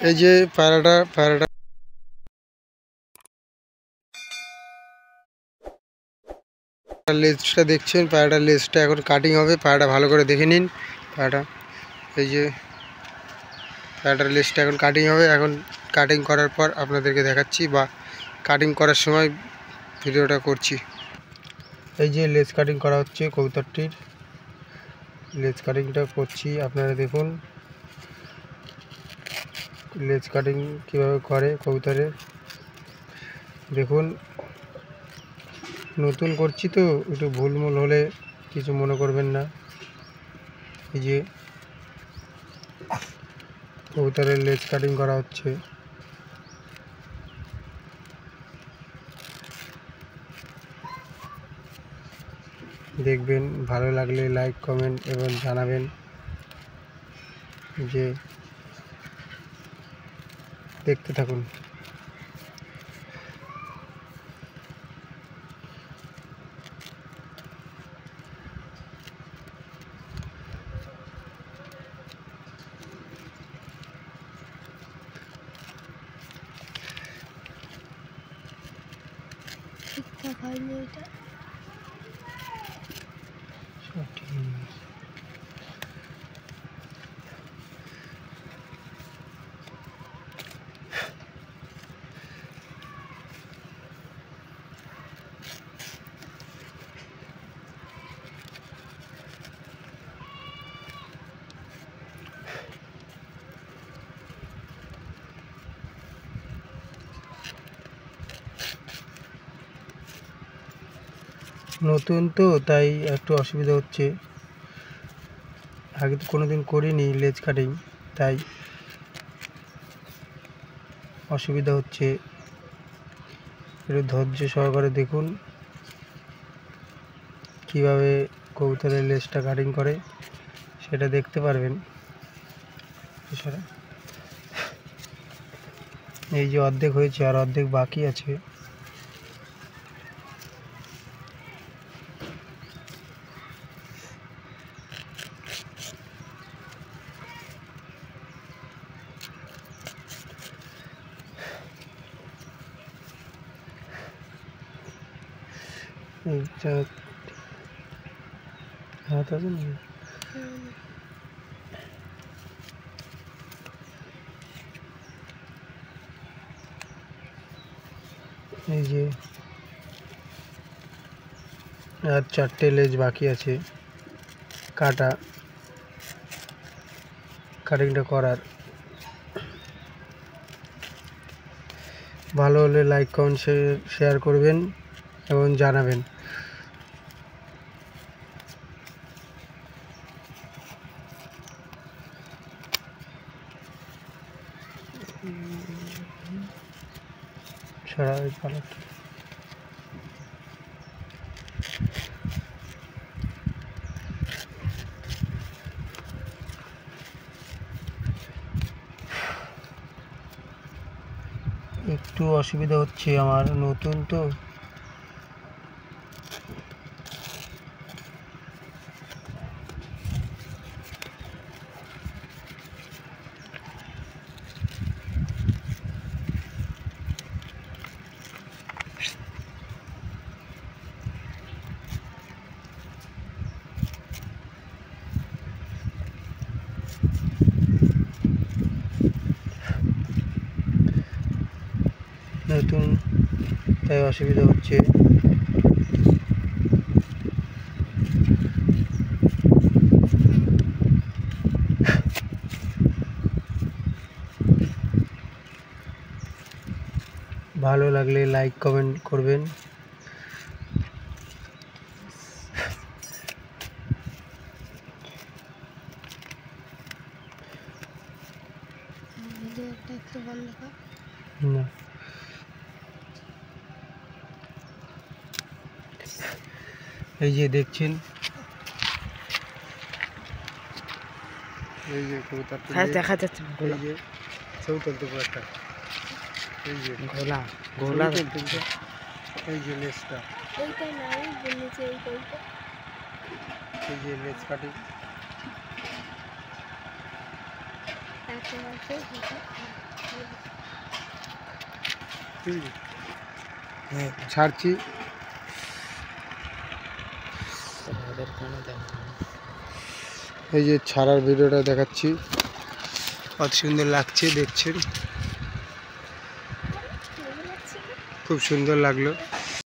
এই যে পায়রাটা লেজটা দেখছেন, পায়রাটার লেজটা এখন কাটিং হবে। পায়রাটা ভালো করে দেখে নিন। পায়রাটা এই যে পায়রাটার লেজটা এখন কাটিং হবে। এখন কাটিং করার পর আপনাদেরকে দেখাচ্ছি, বা কাটিং করার সময় ভিডিওটা করছি। এই যে লেজ কাটিং করা হচ্ছে কবুতরটির, লেজ কাটিংটা করছি। আপনারা দেখুন লেজ কাটিং কীভাবে করে কবুতরের। দেখুন, নতুন করছি তো একটু ভুলমুল হলে কিছু মনে করবেন না। এই যে কবুতরের লেজ কাটিং করা হচ্ছে। দেখবেন, ভালো লাগলে লাইক কমেন্ট এবং জানাবেন। যে দেখতে থাকুন। ঠিকঠাক হয়নি এটা। নতুন তো তাই একটু অসুবিধা হচ্ছে। আগে তো কোনোদিন করিনি লেজ কাটিং, তাই অসুবিধা হচ্ছে। একটু ধৈর্য সহকারে দেখুন কিভাবে কবুতরের লেজটা কাটিং করে, সেটা দেখতে পারবেন। এছাড়া এই যে অর্ধেক হয়েছে আর অর্ধেক বাকি আছে। এইটা হাত আছে না? এই যে আর 4টে লেজ বাকি আছে কাটিংটা করার। ভালো হলে লাইক কমেন্ট শেয়ার করবেন এবং জানাবেন। ছড়া পালাটা একটু অসুবিধা হচ্ছে আমার, নতুন তো। নতুন তাই অসুবিধা হচ্ছে। ভালো লাগলে লাইক কমেন্ট করবেন। না, এই যে দেখছেন, এই যে কবুতরটা দেখা যাচ্ছে, এই যে চৌতল তো একটা, এই যে গোলা এই যে লেজটা, এইটা নাই বলেছে, এই যে লেজ কাটিং ছাড়ছি। এই যে ছাড়ার ভিডিওটা দেখাচ্ছি, কত সুন্দর লাগছে দেখছেন, খুব সুন্দর লাগলো।